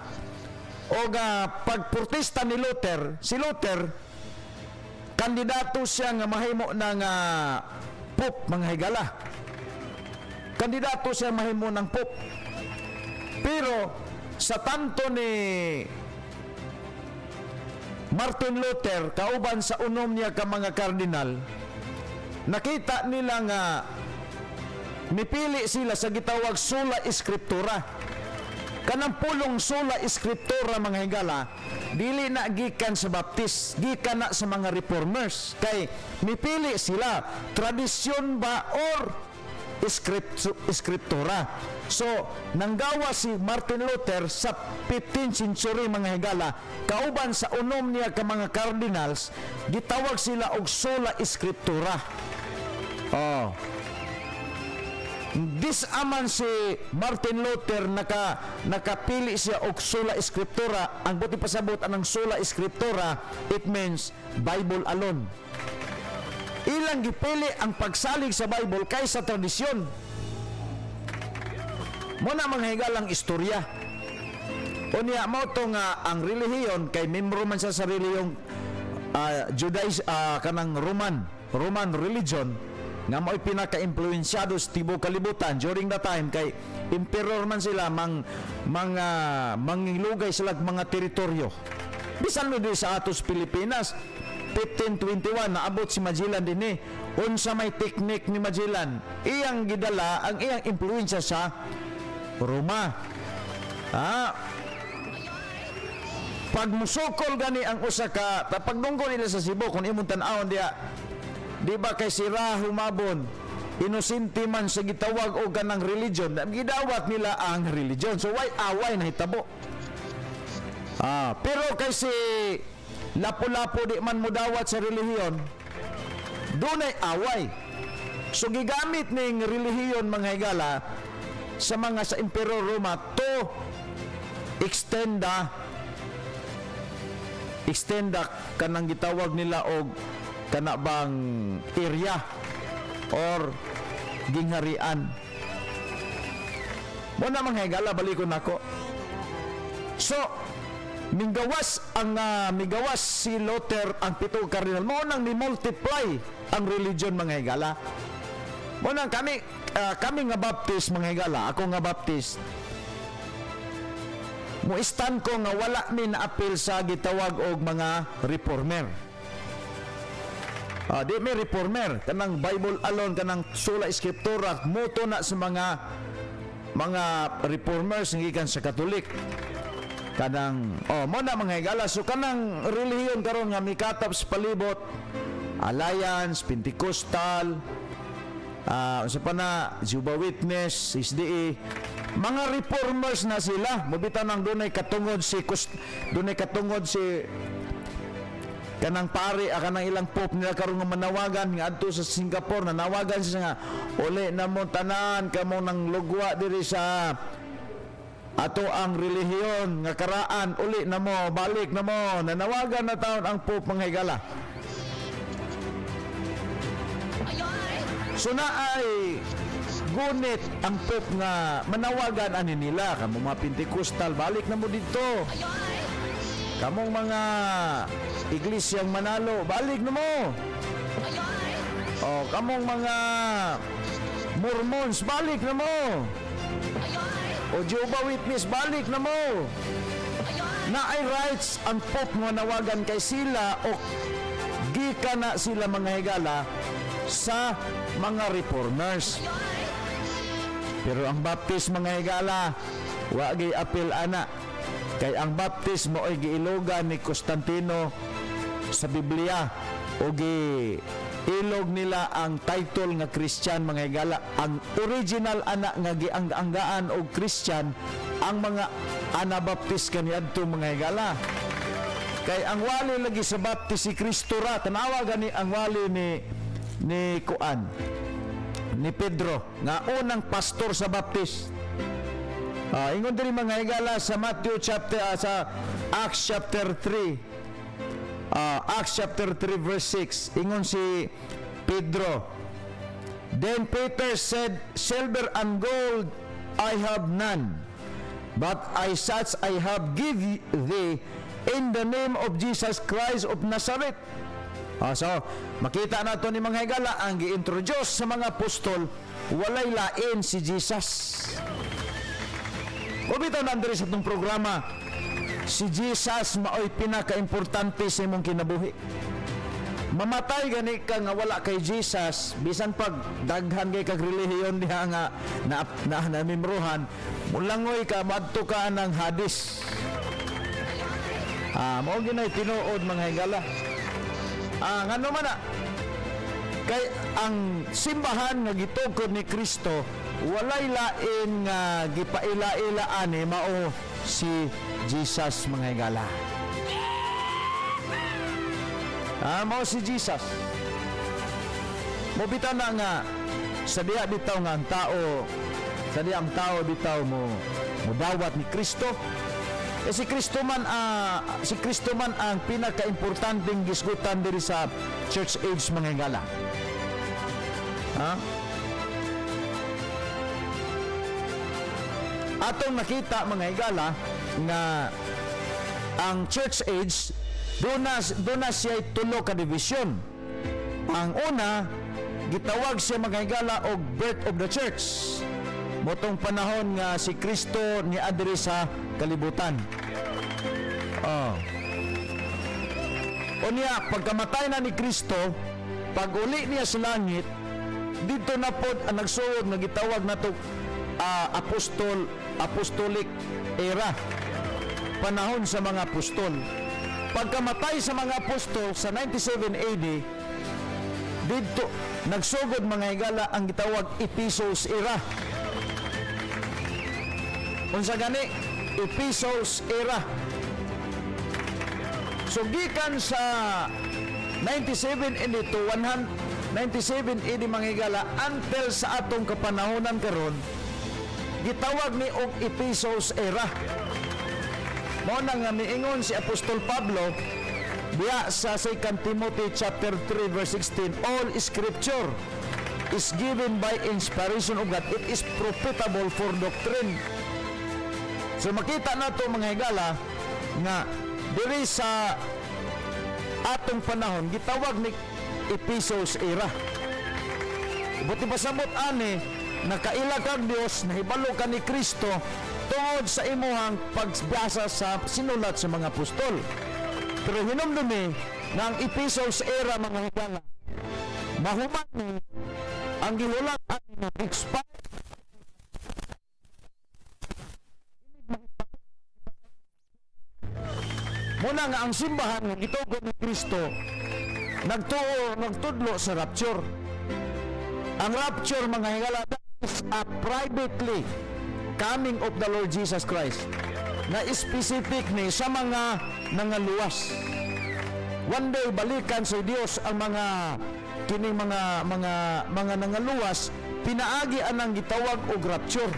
Pagprotesta ni Luther, si Luther, kandidato siya nga mahimo ng Pope mga higala. Kandidato siya mahimo ng Pope. Pero sa tanto ni Martin Luther, kauban sa unom niya ka mga kardinal, nakita nila nga mipili sila sa gitawag sola scriptura. Kanang pulong sola scriptura mga higala, dili na gikan sa Baptist, gikan na sa mga reformers. Kay mipili sila, tradisyon ba or Eskriptura. So, nanggawa si Martin Luther sa 15th century mga higala, kauban sa unom niya ka mga cardinals, gitawag sila og sola eskriptura. Oh. Disaman si Martin Luther nakapili siya og sola eskriptura. Ang buti pasabot anang sola eskriptura, it means Bible alone. Ilang gipili ang pagsalig sa Bible kaysa tradisyon. Muna mga higalang istorya. Unya mo to nga ang relihiyon kay membro man sa relihiyong kanang Roman religion nga mo'y pinaka-impluensyado sa tibuok kalibutan during the time kay emperor man sila mangilugay sila mga teritoryo. Bisan mo din sa atos Pilipinas 1521 naabot si Magellan dinhi. Unsa may teknik ni Magellan? Iyang gidala ang iyang impluensya sa Roma. Pag musukol gani ang usa ka pagdunggo nila sa Cebu kung imong tan-awon diya, di ba kay sira humabon inosente man sa gitawag og kanang religion, gidawat nila ang religion. So why away na hitabo? Pero kay si lapu-lapu di man mudawat sa relihiyon, dunay away. So gigamit ning relihiyon mga higala sa Emperor Roma to extenda kanang gitawag nila og kana bang area or gingharian. Muna mga higala, balikon nako. So migawas si Luther ang pitong cardinal mo nang ni-multiply ang religion mga higala. Mo nang kami nga Baptist mga higala, ako nga Baptist, mo stand ko nga wala mi na-appeal sa gitawag og mga reformer. Di may reformer kanang Bible alone, kanang sola eskriptura moto na sa mga reformers gikan sa Katolik. Kanang mo na mga higala, so kanang relihiyon karon nga mikatap sa palibot, Alliance, Pentecostal, sa pa na Jehovah's Witness, SDA, mga reformers na sila. Mabita nang dunay katungod si kanang pare kanang ilang pope nila karon nga manawagan nga adto sa Singapore, nanawagan siya nga uli na mo tanan kamo nang lugwa diri sa ato ang relihiyon nga karaan, uli na mo, balik na mo. Nanawagan na taon ang Pope mga higala. So na ay gunit ang Pope nga manawagan ani nila, kamong mga Pentecostal, balik na mo dito. Kamong mga iglesyang Manalo, balik na mo. Kamong mga Mormons, balik na mo. O Jehovah's Witness, balik na mo. Na ay rights ang Pope nga nawagan kay sila o gika na sila mga higala sa mga reformers. Pero ang Baptist mga higala, wagi apil ana. Kay ang Baptist mo ay giilogan ni Constantino sa Biblia o ilog nila ang title nga Christian mga higala. Ang original anak nga gianggaan og Christian ang mga Anabaptist kaniadto mga higala. Kay ang wali lagi sa Baptist si Cristo ra, tanawa gani ang wali ni Pedro nga unang pastor sa Baptist. Ingon diri mga higala sa Acts chapter 3. Acts chapter 3 verse 6, ingon si Pedro, then Peter said, silver and gold I have none, but such I have give thee in the name of Jesus Christ of Nazareth. So makita nato ni mga higala ang gi-introduce sa mga apostol, walay lain si Jesus. O bitaw nandiri sa itong programa, si Jesus maoy pinaka-importante sa imong kinabuhi. Mamatay gani ka nga wala kay Jesus, bisan pag daghan kay kag relihiyon diha nga na mimruhan, mulangoy ka, madto ka ng Hades. Mao ginay tinuod mga higala. Ngano man na Kay ang simbahan nga gitukod ni Kristo walay lain nga gipaila-ila ani mao si Jesus mga higala. Mao si Jesus. Mobita na nga sa diha bitaw nga ang tao, sa diha ang tao bitaw mo dawat ni Kristo. Si Kristo man ang pinaka-importanteng gisgutan diri sa church age mga higala. Atong nakita mga higala nga ang church age doon na siya tulo ka division. Ang una gitawag siya mga higala og birth of the church. Motong panahon nga si Kristo ni adiri sa kalibutan. Unya pagkamatay na ni Kristo, pag uli niya sa langit, dito na pod ang nagsuod nga gitawag nato apostolic era. Panahon sa mga apostol. Pagkamatay sa mga apostol sa 97 AD, dito nagsugod mga higala ang gitawag Ephesus era. Unsa gani? Ephesus era. So gikan sa 97 AD to 97 AD mga higala until sa atong kapanahonan karon, gitawag ni og Ephesus era. Mao na nga miingon si Apostol Pablo diya sa 2 Timothy chapter 3 verse 16, all scripture is given by inspiration of God. It is profitable for doctrine. So makita nato mga higala nga diri sa atong panahon gitawag ni Ephesus era. Buti pasabot ani nakaila kag Dios, nahibalo ka ni Kristo tungod sa imuhang pagbasa sa sinulat sa mga apostol. Pero hinumdumi na ang Ephesus era mga higala mahuman ni ang gihulat ani na expired. Muna nga ang simbahan ng gitugon ni Kristo nagtudlo sa rapture. Ang rapture mga higala is a privately coming of the Lord Jesus Christ na specific ni sa mga nangaluwas. One day balikan sa Dios ang mga kining mga nangaluwas, pinaagi anang gitawag og rapture.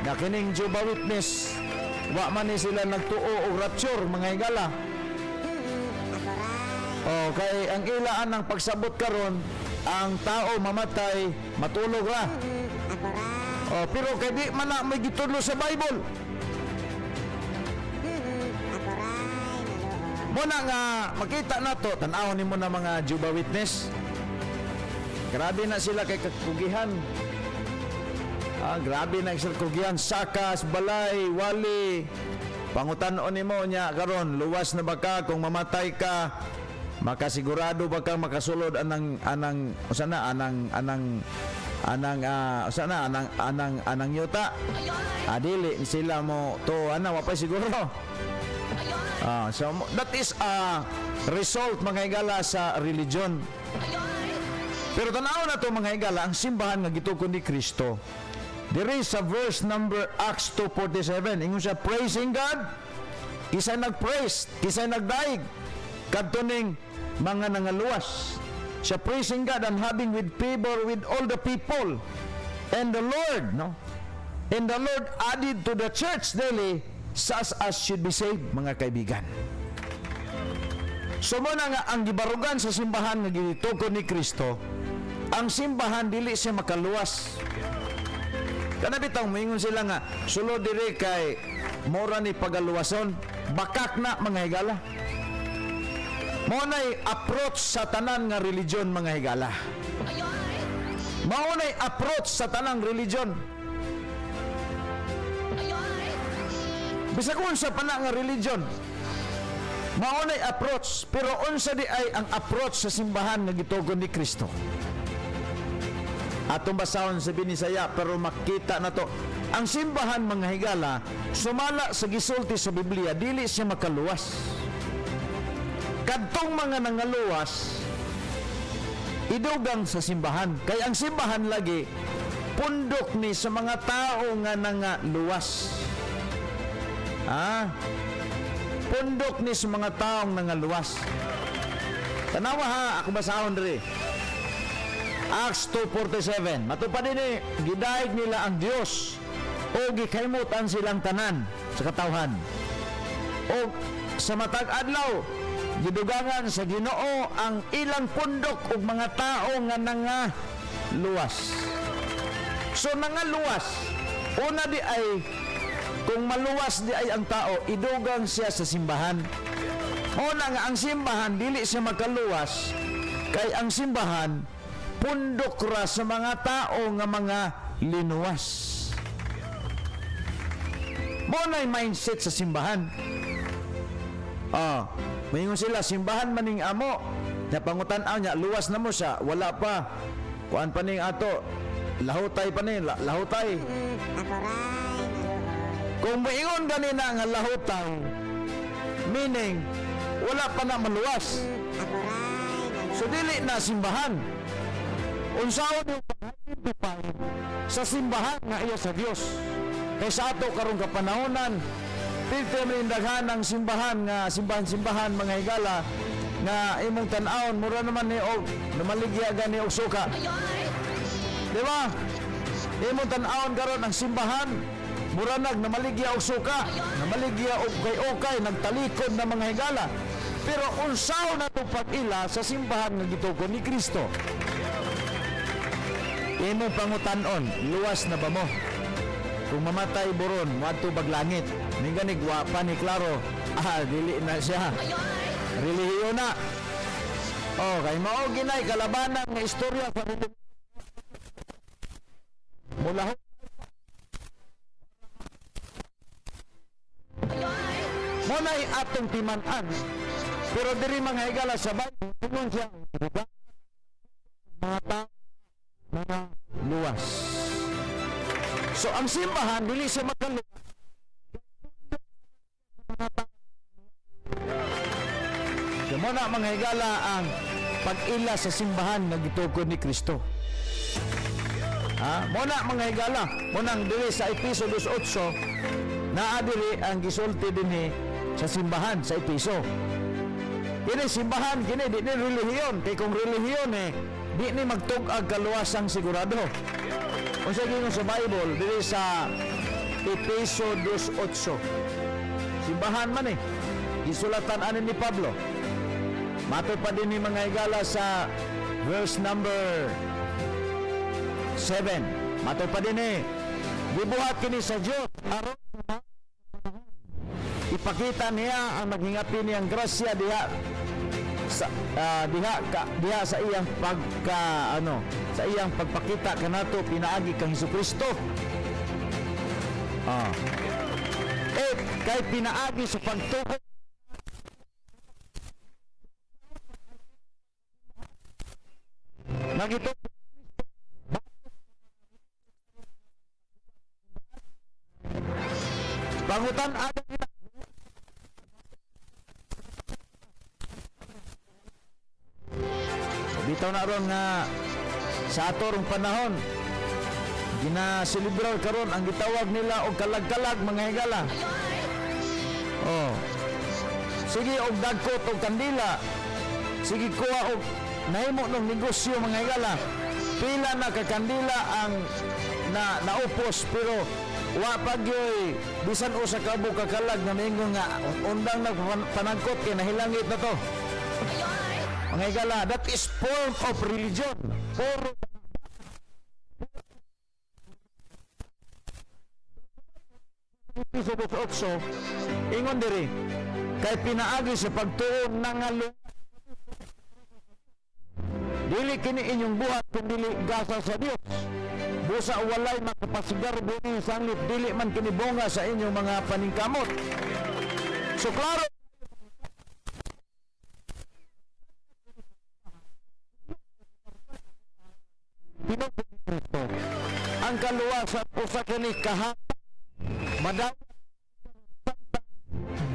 Na kining Jehovah Witness wa man ni sila nagtuo og rapture mga higala. Kay ang ilaan ng pagsabot karon ang tao mamatay matulog ra. Pero kay di man na may gitudlo sa Bible. Muna nga makita nato tan-awon nimo na mga Jehovah Witness. Grabe na sila kay kakugihan. Grabe na sila kugihan, sakas, balay, wali. Pangutan-on nimo nya karon luwas na ba ka kung mamatay ka? Makasigurado ba kang makasulod anang yuta? Dili sila mo to wa pa siguro. So that is a result mga higala sa religion. Pero tanaw na to mga higala ang simbahan nga gitukod ni Kristo. There is a verse number Acts 2:47. Ingon siya praising God. Kisay nagpraise, kisay nagdaig kadto ning mga nangaluwas. Siya praising God and having with favor with all the people. And the Lord, and the Lord added to the church daily such as should be saved, mga kaibigan. So muna nga ang gibarugan sa simbahan nga gitukod ni Kristo, ang simbahan dili siya makaluwas. Kana bitaw moingon sila nga sulod diri kay mora ni pagaluwason, bakak na mga higala. Maunay approach sa tanan nga religion mga higala. Maunay approach sa tanang religion. Bisag unsa pa na nga religion, maunay approach, pero unsa di ay ang approach sa simbahan nga gitugon ni Kristo. Atong basahon sa binisaya pero makita na to. Ang simbahan mga higala sumala sa gisulti sa Biblia dili siya makaluwas. Kadtong mga nangaluwas idugang sa simbahan. Kay ang simbahan lagi pundok ni sa mga tao nga luwas. Pundok ni sa mga taong nangaluwas. Tanawa ha, ako basahon diri. Acts 2:47. Matupad din gidaig nila ang Dios o gikaymutan silang tanan sa katawhan. O sa matag adlaw gidugangan sa Ginoo ang ilang pundok ug mga tao nga luwas. So luwas. Una di ay kung maluwas di ay ang tao, idugang siya sa simbahan. Una nga ang simbahan dili siya makaluwas kay ang simbahan pundok ra sa mga tao nga mga linuwas. Monay mindset sa simbahan. Mayingon sila, simbahan maning amo. Napangutan-aw niya, luwas na mo siya, wala pa. Kuan pa ning ato, lahutay pa ning, lahutay. Kung maingon ganina nga lahutay, meaning, wala pa na maluwas. So dili na simbahan. Unsaon yung pag-identify sa simbahan nga iya sa Dios. Kay sa ato karong kapanahonan, pwede man daghan ang simbahan nga simbahan mga higala nga imong tan-awon mura naman ni og namaligya gani og suka. Di ba? Imong tan-awon karon ang simbahan mura namaligya og suka, namaligya og okay nagtalikod na mga higala. Pero unsaon na itong pag-ila sa simbahan nga gitugon ni Kristo? Imong pangutan-on, luwas na ba mo? Kung mamatay buron, wadto baglangit. Ning gani gwapa ni klaro. Dili na siya. Relihiyon na. Kay mao ginay kalabanan nga istorya sa relihiyon. Mula Munay atong timan-an. Pero diri mga higala sa Bible, tungon siya mga tao mga luwas. So ang simbahan dili siya makaluwas. Kamo na mga higala ang pag-ila sa simbahan nga gitugon ni Kristo. Muna mga higala, munang dili sa Episo 2:8 naa diri ang gisulti dinhi sa simbahan sa Episo. Kini simbahan kini di ni relihiyon, kay kung relihiyon di ni magtug-ag kaluwasang sigurado. Unsa gingon sa Bible diri sa Episo 2:8. Simbahan man gisulatan ani ni Pablo. Matod pa din ni mga higala sa verse number 7. Matod pa din gibuhat kini sa Dios aron ipakita niya ang naghingapi niyang grasya diha sa iyang sa iyang pagpakita kanato pinaagi kang Hesukristo. Kay pinaagi sa pagtuo nagito pangutan ada bitaw na ron nga sa atorong panahon ginaselebrar karon ang gitawag nila og kalag-kalag mga higala. Sige og dagkot og kandila. Sige kuha og nahimo ng negosyo mga higala. Pila na ka kandila ang naupos pero wa pagyoy bisan usa ka buka kalag na mingon nga undang na panangkot kay nahilangit na to. Mga higala, that is form of religion. Ingon diri kay pinaagi sa pagtuon nangalo dili kini inyong buhat kun dili gasa sa Dios. Busa walay makapasigar buni sanglit dili man kini bunga sa inyong mga paningkamot. So klaro ang kaluwasan usa kini kahat madaw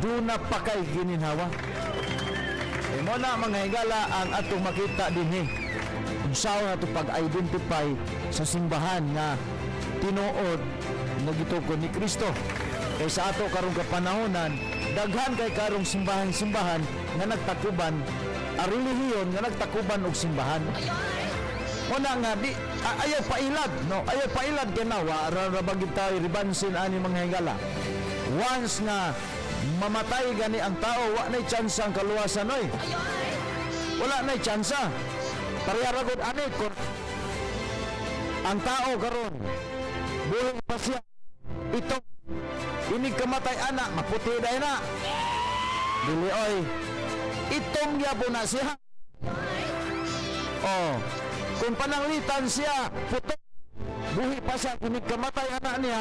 duna pa kay gininhawa. Mo na mga higala ang atong makita dinhi kung saan nato pag-identify sa simbahan nga tinuod nga gitukod ni Kristo. Kay sa ato karong kapanahonan, daghan kay karong simbahan nga nagtakuban, a relihiyon nga nagtakuban og simbahan. Una nga di ayaw pailad, no? Ayaw pailad kay nawa ra bagid tayo ribansin ani mga higala. Once nga mamatay gani ang tao, wa nay tsansa ang kaluwasan oy. Wala nay tsansa. Pareha ra gud ani kun ang tao karon buhay pa siya. Ito inig kamatay anak, maputi day na. Dili oy. Itong gyapon na siya. Oh, kung pananglitan siya, puti. Buhay pa siya, inig kamatay anak niya.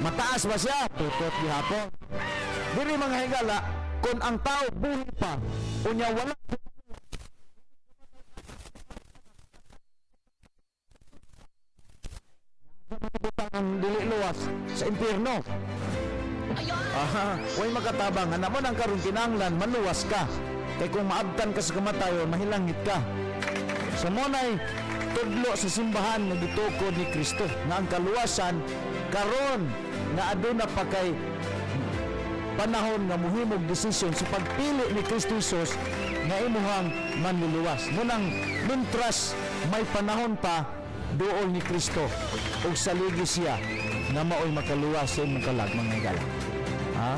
Mataas ba siya? Tutot gihapon. Dili mga higala, kung ang tao buhay pa, unya wala ang dili luwas sa impyerno. Way makatabang nga naman ang karon kinahanglan maluwas ka. Kay kung maabtan ka sa kamatayon, mahilangit ka. So monay tudlo sa simbahan nga gitukod ni Kristo nga ang kaluwasan karon nga aduna pa kay panahon nga mohimog desisyon sa pagpili ni Kristo Jesus nga imuhang manluluwas. Munang mintras may panahon pa duol ni Kristo ug saligi siya nga maoy makaluwas sa imong kalag mga higala. Ha?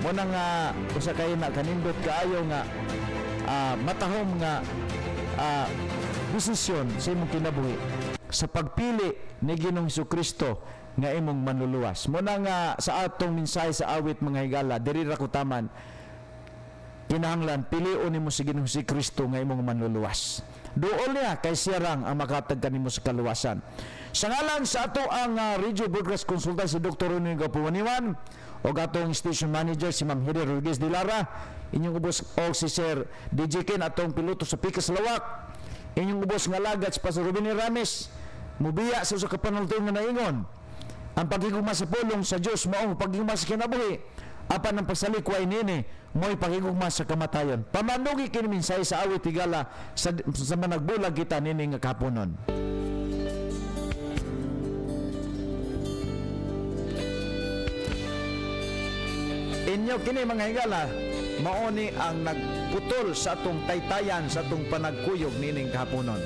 Muna nga usa kay na kanindot kaayo nga matahom nga desisyon sa imong kinabuhi sa pagpili ni Ginoong Jesucristo nga imong manluluwas. Muna nga sa atong mensahe sa awit mga higala diri ra ko taman kinahanglan pilion nimo si Ginoong Jesucristo nga imong manluluwas. Duol niya kay siya rang ang makatag kanimo sa kaluwasan. Sa ngalan sa ato ang Radio Broadcast Consultant si Dr. Ronnie Gapuaniwan o atong station manager si Ma'am Hiri Rodriguez de Lara, inyong ubos o si Sir DJ Ken atong piloto sa Pikas Lawak, inyong ubos nga lagat si Pastor Ruben Ramis, mubiya sa usa ka panultong nga naingon ang pagigugma sa pulong sa Dios mao pagigugma sa kinabuhi apan ang pagsalikway nini mo'y pagigugma sa kamatayon. Pamanugi kini minsay sa awit tigala sa managbulag kita nini nga kapunon. Inyo kini mga higala mao ni ang nagputol sa atong taytayan sa atong panagkuyog nining kahaponon.